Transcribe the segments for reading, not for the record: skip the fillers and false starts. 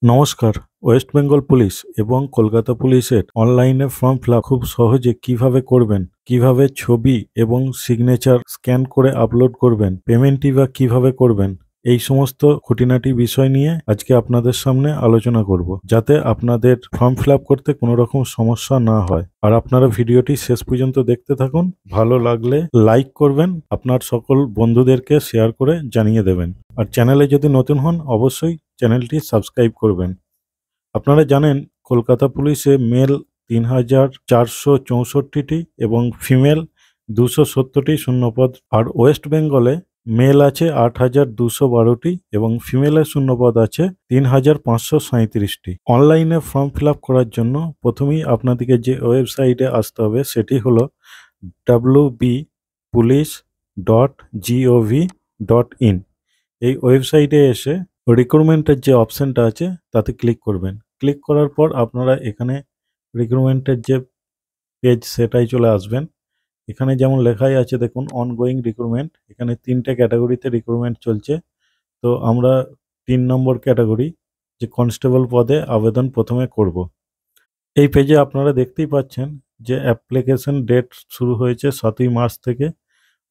নমস্কার। West Bengal police এবং কলকাতা পুলিশের অনলাইনে ফর্ম ফিল আপ খুব সহজে কিভাবে করবেন, কিভাবে ছবি এবং সিগনেচার স্ক্যান করে আপলোড করবেন, পেমেন্টই বা কিভাবে করবেন, এই সমস্ত খুঁটিনাটি বিষয় নিয়ে আজকে আপনাদের সামনে আলোচনা করব, যাতে আপনাদের ফর্ম ফিল আপ করতে কোনো রকম সমস্যা না হয়। আর আপনারা ভিডিওটি শেষ পর্যন্ত দেখতে থাকুন। ভালো লাগলে লাইক করবেন, আপনার সকল বন্ধুদেরকে শেয়ার করে জানিয়ে দেবেন। আর চ্যানেলে যদি নতুন হন অবশ্যই চ্যানেলটি সাবস্ক্রাইব করবেন। আপনারা জানেন কলকাতা পুলিশে মেল ৩,৪৬৪টি এবং ফিমেল ২৭০টি শূন্যপদ, আর ওয়েস্ট বেঙ্গলে মেল আছে ৮,২১২টি এবং ফিমেলের শূন্যপদ আছে ৩,৫৩৭টি। অনলাইনে ফর্ম ফিল আপ করার জন্য প্রথমেই আপনাদেরকে যে ওয়েবসাইটে আসতে হবে সেটি হলো wbpolice.gov.in। এই ওয়েবসাইটে এসে রিক্রুটমেন্টের যে অপশনটা আছে তাতে ক্লিক করবেন। ক্লিক করার পর আপনারা এখানে রিক্রুটমেন্টের যে পেজ সেটাই চলে আসবেন। এখানে যেমন লেখাই আছে দেখুন, অনগোয়িং রিক্রুটমেন্ট। এখানে ৩টে ক্যাটাগরিতে রিক্রুটমেন্ট চলছে। তো আমরা ৩ নম্বর ক্যাটাগরি যে কনস্টেবল পদে আবেদন প্রথমে করব। এই পেজে আপনারা দেখতেই পাচ্ছেন যে অ্যাপ্লিকেশন ডেট শুরু হয়েছে ৭ই মার্চ থেকে,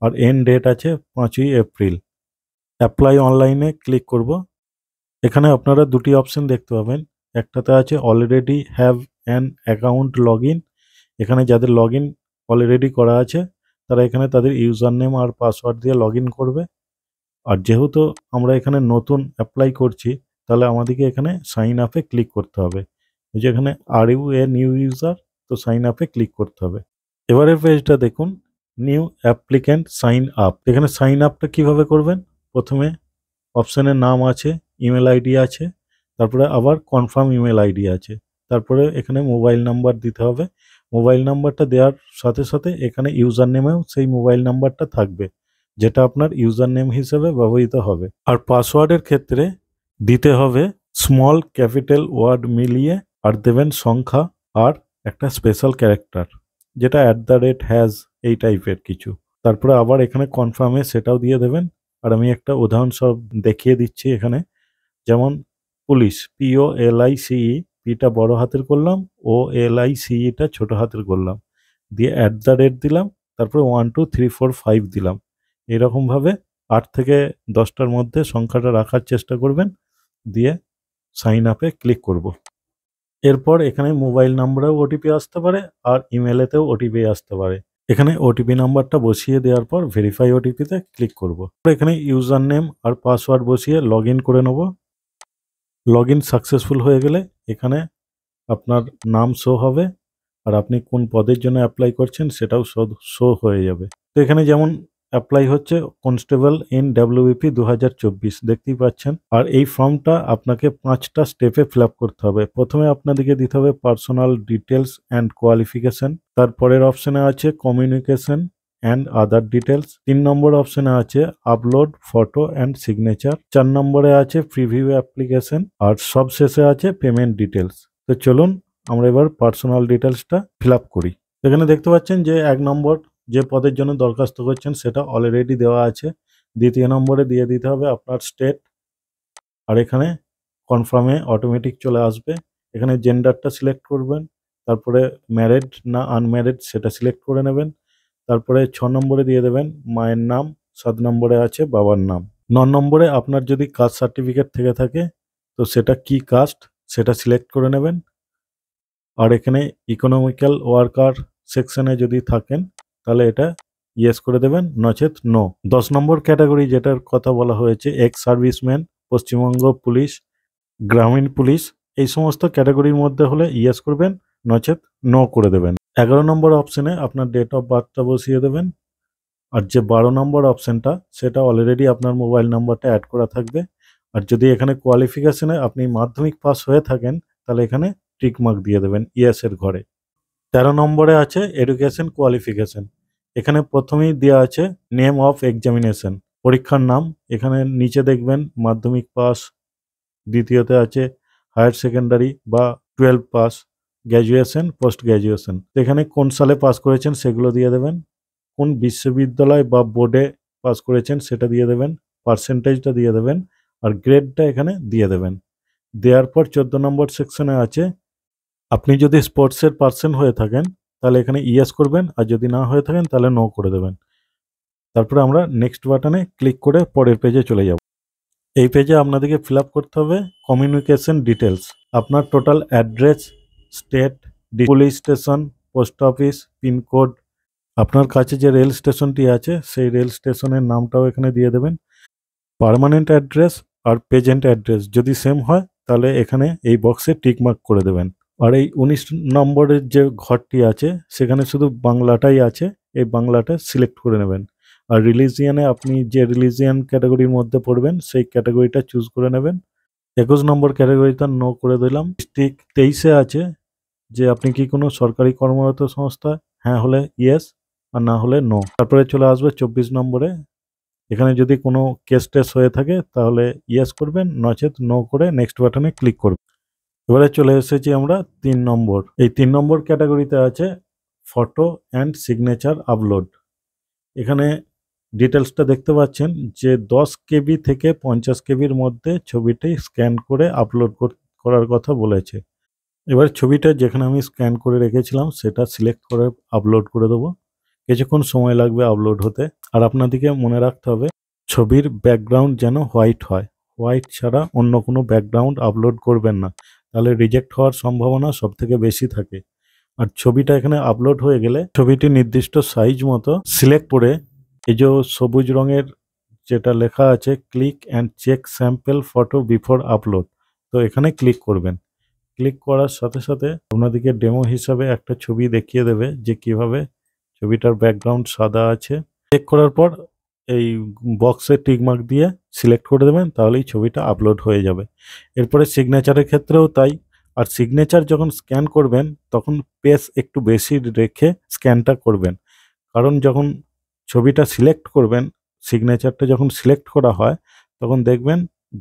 আর এন্ড ডেট আছে ৫ই এপ্রিল। অ্যাপ্লাই অনলাইনে ক্লিক করব। এখানে আপনারা দুটি অপশন দেখতে পাবেন। একটাতে আছে already have an account log in. এখানে যাদের লগ ইন অলরেডি করা আছে তারা এখানে তাদের ইউজার নেম আর পাসওয়ার্ড দিয়ে লগ ইন করবে। আর যেহেতু আমরা এখানে নতুন অ্যাপ্লাই করছি তাহলে আমাদেরকে এখানে সাইন আপে ক্লিক করতে হবে। এই যে এখানে are you a new user, তো সাইন আপে ক্লিক করতে হবে। এবারের পেজটা দেখুন, নিউ অ্যাপ্লিক্যান্ট সাইন আপ। এখানে সাইন আপটা কিভাবে করবেন? প্রথমে অপশনের নাম আছে, ইমেল আইডি আছে, তারপরে আবার কনফার্ম ইমেল আইডি আছে, তারপরে এখানে মোবাইল নাম্বার দিতে হবে। মোবাইল নাম্বারটা দেওয়ার সাথে সাথে এখানে ইউজার নেমেও সেই মোবাইল নাম্বারটা থাকবে, যেটা আপনার ইউজার নেম হিসেবে ব্যবহৃত হবে। আর পাসওয়ার্ডের ক্ষেত্রে দিতে হবে স্মল ক্যাপিটাল ওয়ার্ড মিলিয়ে, আর দেবেন সংখ্যা আর একটা স্পেশাল ক্যারেক্টার, যেটা @হ্যাজ এই টাইপের কিছু। তারপরে আবার এখানে কনফার্মে সেটাও দিয়ে দেবেন। আর আমি একটা উদাহরণস্বরূপ দেখিয়ে দিচ্ছি এখানে। যেমন পুলিশ, POLICE, পিটা বড় হাতের করলাম, OLICEটা ছোট হাতের করলাম, দিয়ে দিলাম, তারপরে 1 2 3 4 5 দিলাম। এরকমভাবে ৮ থেকে ১০টার মধ্যে সংখ্যাটা রাখার চেষ্টা করবেন, দিয়ে সাইন আপে ক্লিক করব। এরপর এখানে মোবাইল নাম্বারেও ওটিপি আসতে পারে আর ইমেলেতেও ওটিপি আসতে পারে। এখানে ওটিপি নাম্বারটা বসিয়ে দেওয়ার পর ভেরিফাই ওটিপিতে ক্লিক করব। এখানে ইউজার নেম আর পাসওয়ার্ড বসিয়ে লগ ইন করে নেব। লগ ইন সাকসেসফুল হয়ে গেলে এখানে আপনার নাম শো হবে, আর আপনি কোন পদের জন্য অ্যাপ্লাই করছেন সেটাও শো হয়ে যাবে। তো এখানে যেমন অ্যাপ্লাই হচ্ছে কনস্টেবল ইন WBP 2024, দেখতেই পাচ্ছেন। আর এই ফর্মটা আপনাকে 5টা স্টেপে ফিল আপ করতে হবে। প্রথমে আপনাদেরকে দিতে হবে পার্সোনাল ডিটেলস অ্যান্ড কোয়ালিফিকেশন। তারপরের অপশনে আছে কমিউনিকেশন অ্যান্ড আদার ডিটেলস। 3 নম্বর অপশনে আছে আপলোড ফটো অ্যান্ড সিগনেচার। 4 নম্বরে আছে প্রিভিউ অ্যাপ্লিকেশন, আর সব শেষে আছে পেমেন্ট ডিটেলস। তো চলুন আমরা এবার পার্সোনাল ডিটেলসটা ফিল আপ করি। এখানে দেখতে পাচ্ছেন যে 1 নম্বর যে পদের জন্য দরখাস্ত করছেন সেটা অলরেডি দেওয়া আছে। দ্বিতীয় নম্বরে দিয়ে দিতে হবে আপনার স্টেট, আর এখানে কনফার্মে অটোমেটিক চলে আসবে। এখানে জেন্ডারটা সিলেক্ট করবেন, তারপরে ম্যারিড না আনম্যারিড সেটা সিলেক্ট করে নেবেন। তারপরে 6 নম্বরে দিয়ে দেবেন মায়ের নাম, 7 নম্বরে আছে বাবার নাম। 9 নম্বরে আপনার যদি কাস্ট সার্টিফিকেট থেকে থাকে তো সেটা কি কাস্ট সেটা সিলেক্ট করে নেবেন। আর এখানে ইকোনমিক্যাল ওয়ার্কার সেকশনে যদি থাকেন তাহলে এটা ইয়েস করে দেবেন, নচেত নো। 10 নম্বর ক্যাটাগরি যেটার কথা বলা হয়েছে, এক্স সার্ভিসম্যান, পশ্চিমবঙ্গ পুলিশ, গ্রামীণ পুলিশ, এই সমস্ত ক্যাটাগরির মধ্যে হলে ইয়েস করবেন, নচেত নো করে দেবেন। 11 নম্বর অপশনে আপনার ডেট অফ বার্থটা বসিয়ে দেবেন। আর যে 12 নম্বর অপশনটা সেটা অলরেডি আপনার মোবাইল নাম্বারটা অ্যাড করা থাকবে। আর যদি এখানে কোয়ালিফিকেশনে আপনি মাধ্যমিক পাস হয়ে থাকেন তাহলে এখানে টিক মার্ক দিয়ে দেবেন ইয়েসের ঘরে। 13 নম্বরে আছে এডুকেশন কোয়ালিফিকেশন। এখানে প্রথমেই দেওয়া আছে নেম অফ এক্সামিনেশন, পরীক্ষার নাম। এখানে নিচে দেখবেন মাধ্যমিক পাস, দ্বিতীয়তে আছে হায়ার সেকেন্ডারি বা 12 পাস, গ্র্যাজুয়েশন, পোস্ট গ্র্যাজুয়েশন। এখানে কোন সালে পাস করেছেন সেগুলো দিয়ে দেবেন, কোন বিশ্ববিদ্যালয় বা বোর্ডে পাস করেছেন সেটা দিয়ে দেবেন, পার্সেন্টেজটা দিয়ে দেবেন, আর গ্রেডটা এখানে দিয়ে দেবেন। দেওয়ার পর 14 নম্বর সেকশনে আছে আপনি যদি স্পোর্টসের পার্সন হয়ে থাকেন তাহলে এখানে ইয়েস করবেন, আর যদি না হয়ে থাকেন তাহলে নো করে দেবেন। তারপরে আমরা নেক্সট বাটনে ক্লিক করে পরের পেজে চলে যাব। এই পেজে আপনাদেরকে ফিল আপ করতে হবে কমিউনিকেশন ডিটেলস, আপনার total address, state, police station, post office, pincode, আপনার কাছে যে রেল স্টেশনটি আছে সেই রেল স্টেশনের নামটাও এখানে দিয়ে দেবেন। পার্মানেন্ট অ্যাড্রেস আর প্রেজেন্ট অ্যাড্রেস যদি সেম হয় তাহলে এখানে এই বক্সে টিক মার্ক করে দেবেন। আর এই 19 নম্বরের যে ঘরটি আছে সেখানে শুধু বাংলাটাই আছে, এই বাংলাটা সিলেক্ট করে নেবেন। আর রিলিজিয়ানে আপনি যে রিলিজিয়ান ক্যাটাগরির মধ্যে পড়বেন সেই ক্যাটাগরিটা চুজ করে নেবেন। 21 নম্বর ক্যাটাগরিটা নো করে দিলাম। ডিস্ট্রিক্ট 23-এ আছে যে আপনি কি কোনো সরকারি কর্মরত সংস্থা, হ্যাঁ হলে ইয়েস আর না হলে নো। তারপরে চলে আসবে 24 নম্বরে, এখানে যদি কোনো কেস টেস হয়ে থাকে তাহলে ইয়েস করবেন, নচেত নো করে নেক্সট বাটনে ক্লিক করবেন। এবারে চলে এসেছি আমরা 3 নম্বর। এই 3 নম্বর ক্যাটাগরিতে আছে ফটো অ্যান্ড সিগনেচার আপলোড। এখানে ডিটেলসটা দেখতে পাচ্ছেন যে 10 কেবি থেকে 50 কেবির মধ্যে ছবিটি স্ক্যান করে আপলোড করার কথা বলেছে। এবার ছবিটা যেখানে আমি স্ক্যান করে রেখেছিলাম সেটা সিলেক্ট করে আপলোড করে দেবো। কিছুক্ষণ সময় লাগবে আপলোড হতে। আর আপনাদেরকে মনে রাখতে হবে ছবির ব্যাকগ্রাউন্ড যেন হোয়াইট হয়, হোয়াইট ছাড়া অন্য কোনো ব্যাকগ্রাউন্ড আপলোড করবেন না, তাহলে রিজেক্ট হওয়ার সম্ভাবনা সবথেকে বেশি থাকে। আর ছবিটা এখানে আপলোড হয়ে গেলে ছবিটি নির্দিষ্ট সাইজ মতো সিলেক্ট করে এই যে সবুজ রঙের যেটা লেখা আছে click and check sample photo before upload, তো এখানে ক্লিক করবেন। ক্লিক করার সাথে সাথে আপনাদেরকে ডেমো হিসাবে একটা ছবি দেখিয়ে দেবে যে কিভাবে ছবিটার ব্যাকগ্রাউন্ড সাদা আছে। চেক করার পর এই বক্সে টিকমার্ক দিয়ে সিলেক্ট করে দেবেন, তাহলেই ছবিটা আপলোড হয়ে যাবে। এরপরে সিগনেচারের ক্ষেত্রেও তাই। আর সিগনেচার যখন স্ক্যান করবেন তখন পেজ একটু বেশি রেখে স্ক্যানটা করবেন, কারণ যখন ছবিটা সিলেক্ট করবেন, সিগনেচারটা যখন সিলেক্ট করা হয় তখন দেখবেন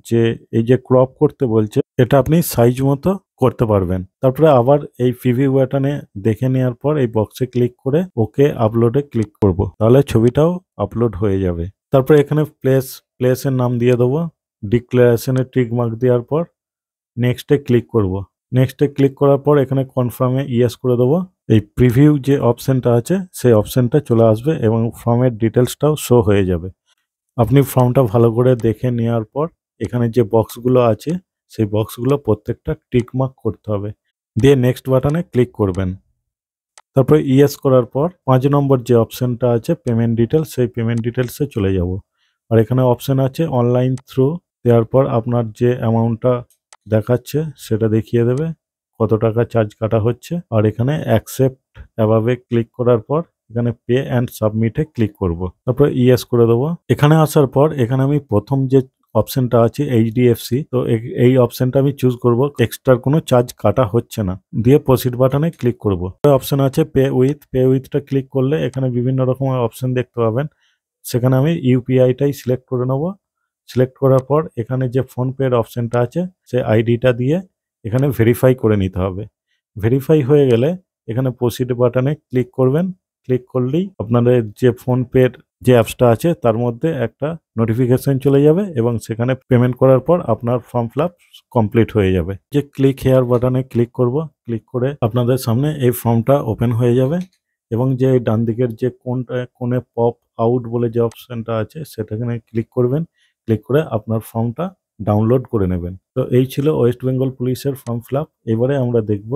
যে এই যে ক্রপ করতে বলছে এটা আপনি সাইজ মতো করতে পারবেন। তারপরে আবার এই প্রিভিউ বাটনে দেখে নেওয়ার পর এই বক্সে ক্লিক করে ওকে আপলোডে ক্লিক করব, তাহলে ছবিটাও আপলোড হয়ে যাবে। তারপরে এখানে প্লেসের নাম দিয়ে দেবো। ডিক্লারেশনে টিক মার্ক দেওয়ার পর নেক্সটে ক্লিক করব। নেক্সটে ক্লিক করার পর এখানে কনফার্মে ইয়েস করে দেবো। এই প্রিভিউ যে অপশনটা আছে সেই অপশনটা চলে আসবে এবং ফর্মের ডিটেলসটাও শো হয়ে যাবে। আপনি ফর্মটা ভালো করে দেখে নেওয়ার পর এখানে যে বক্সগুলো আছে সেই বক্সগুলো প্রত্যেকটা টিক মার্ক করতে হবে, দিয়ে নেক্সট বাটনে ক্লিক করবেন। তারপরে ইয়েস করার পর 5 নম্বর যে অপশনটা আছে পেমেন্ট ডিটেলস, সেই পেমেন্ট ডিটেলসে চলে যাব। আর এখানে অপশন আছে অনলাইন থ্রু, দেওয়ার পর আপনার যে অ্যামাউন্টটা দেখাচ্ছে সেটা দেখিয়ে দেবে কত টাকা চার্জ কাটা হচ্ছে। আর এখানে অ্যাকসেপ্ট অ্যাবাভে ক্লিক করার পর এখানে পে অ্যান্ড সাবমিটে ক্লিক করব। তারপরে ইয়েস করে দেবো। এখানে আসার পর এখানে আমি প্রথম যে অপশনটা আছে এইচডিএফসি, তো এই অপশনটা আমি চুজ করব, এক্সট্রা কোনো চার্জ কাটা হচ্ছে না, দিয়ে প্রসিড বাটনে ক্লিক করব। অপশন আছে পে উইথটা ক্লিক করলে এখানে বিভিন্ন রকমের অপশন দেখতে পাবেন, সেখানে আমি ইউপিআইটাই সিলেক্ট করে নেব। সিলেক্ট করার পর এখানে যে ফোনপের অপশনটা আছে সেই আইডিটা দিয়ে এখানে ভেরিফাই করে নিতে হবে। ভেরিফাই হয়ে গেলে এখানে প্রসিড বাটনে ক্লিক করবেন। ক্লিক করলেই আপনাদের যে ফোনপের যে অ্যাপসটা আছে তার মধ্যে একটা নোটিফিকেশন চলে যাবে এবং সেখানে পেমেন্ট করার পর আপনার ফর্ম ফিল আপ কমপ্লিট হয়ে যাবে। যে ক্লিক হেয়ার বাটনে ক্লিক করব, ক্লিক করে আপনাদের সামনে এই ফর্মটা ওপেন হয়ে যাবে এবং যে ডান দিকের যে কোণে পপ আউট বলে যে অপশনটা আছে সেটাখানে ক্লিক করবেন। ক্লিক করে আপনার ফর্মটা ডাউনলোড করে নেবেন। তো এই ছিল ওয়েস্ট বেঙ্গল পুলিশের ফর্ম ফিল আপ। এবারে আমরা দেখব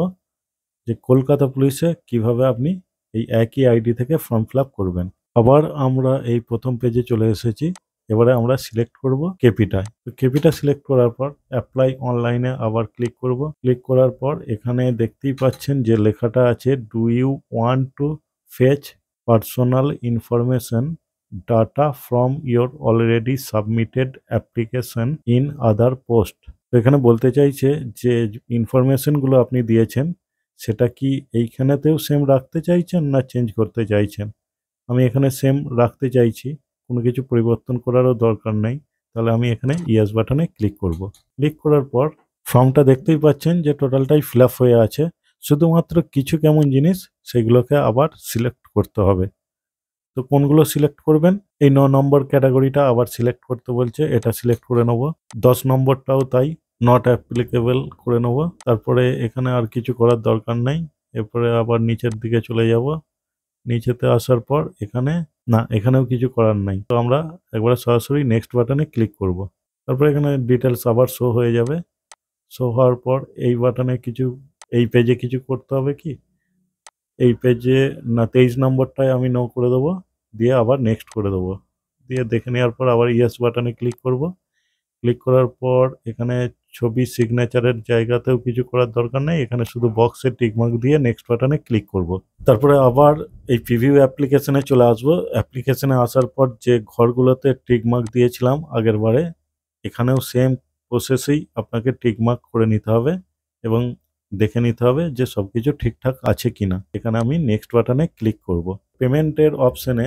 যে কলকাতা পুলিশে কিভাবে আপনি এই একই আইডি থেকে ফর্ম ফিল আপ করবেন। আবার আমরা এই প্রথম পেজে চলে এসেছি। এবারে আমরা সিলেক্ট করব কেপিটায়। তো কেপিটা সিলেক্ট করার পর অ্যাপ্লাই অনলাইনে আবার ক্লিক করব। ক্লিক করার পর এখানে দেখতেই পাচ্ছেন যে লেখাটা আছে do you want to fetch personal information data from your already submitted application in other post. তো এখানে বলতে চাইছে যে ইনফরমেশনগুলো আপনি দিয়েছেন সেটা কি এইখানেতেও সেম রাখতে চাইছেন না চেঞ্জ করতে চাইছেন। আমি এখানে সেম রাখতে চাইছি, কোনো কিছু পরিবর্তন করারও দরকার নেই, তাহলে আমি এখানে ইয়েস বাটনে ক্লিক করব। ক্লিক করার পর ফর্মটা দেখতেই পাচ্ছেন যে টোটালটাই ফিল আপ হয়ে আছে, শুধুমাত্র কিছু কেমন জিনিস সেগুলোকে আবার সিলেক্ট করতে হবে। তো কোনগুলো সিলেক্ট করবেন, এই 9 নম্বর ক্যাটাগরিটা আবার সিলেক্ট করতে বলছে, এটা সিলেক্ট করে নেব। 10 নম্বরটাও তাই, নট অ্যাপ্লিকেবল করে নেব। তারপরে এখানে আর কিছু করার দরকার নেই। এরপরে আবার নিচের দিকে চলে যাব। নিচেতে আসার পর এখানেও কিছু করার নাই। তো আমরা একবারে সরাসরি নেক্সট বাটনে ক্লিক করব। তারপর এখানে ডিটেলস আবার শো হয়ে যাবে। শো হওয়ার পর এই পেজে কিছু করতে হবে কি, এই পেজে 23 নম্বরটায় আমি নো করে দেবো, দিয়ে আবার নেক্সট করে দেবো। দিয়ে দেখে নেওয়ার পর আবার ইয়েস বাটনে ক্লিক করব। ক্লিক করার পর এখানে ছবি সিগনেচারের জায়গাতেও কিছু করার দরকার নেই, এখানে শুধু বক্সে টিকমার্ক দিয়ে নেক্সট বাটনে ক্লিক করব। তারপরে আবার এই প্রিভিউ অ্যাপ্লিকেশনে চলে আসবো। অ্যাপ্লিকেশনে আসার পর যে ঘরগুলোতে টিকমার্ক দিয়েছিলাম আগের বারে, এখানেও সেম প্রসেসেই আপনাকে টিকমার্ক করে নিতে হবে এবং দেখে নিতে হবে যে সবকিছু ঠিকঠাক আছে কিনা। এখানে আমি নেক্সট বাটনে ক্লিক করব। পেমেন্টের অপশনে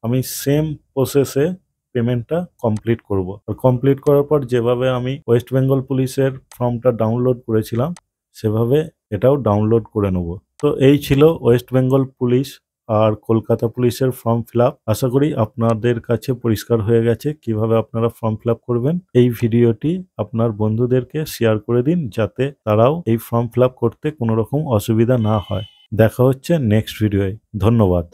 আমি সেম প্রসেসে পেমেন্টটা কমপ্লিট করব। আর কমপ্লিট করার পর যেভাবে আমি ওয়েস্ট বেঙ্গল পুলিশের ফর্মটা ডাউনলোড করেছিলাম সেভাবে এটাও ডাউনলোড করে নেব। তো এই ছিল ওয়েস্ট বেঙ্গল পুলিশ আর কলকাতা পুলিশের ফর্ম ফিল আপ। আশা করি আপনাদের কাছে পরিষ্কার হয়ে গেছে কিভাবে আপনারা ফর্ম ফিল আপ করবেন। এই ভিডিওটি আপনার বন্ধুদেরকে শেয়ার করে দিন যাতে তারাও এই ফর্ম ফিল আপ করতে কোনো রকম অসুবিধা না হয়। দেখা হচ্ছে নেক্সট ভিডিওয়। ধন্যবাদ।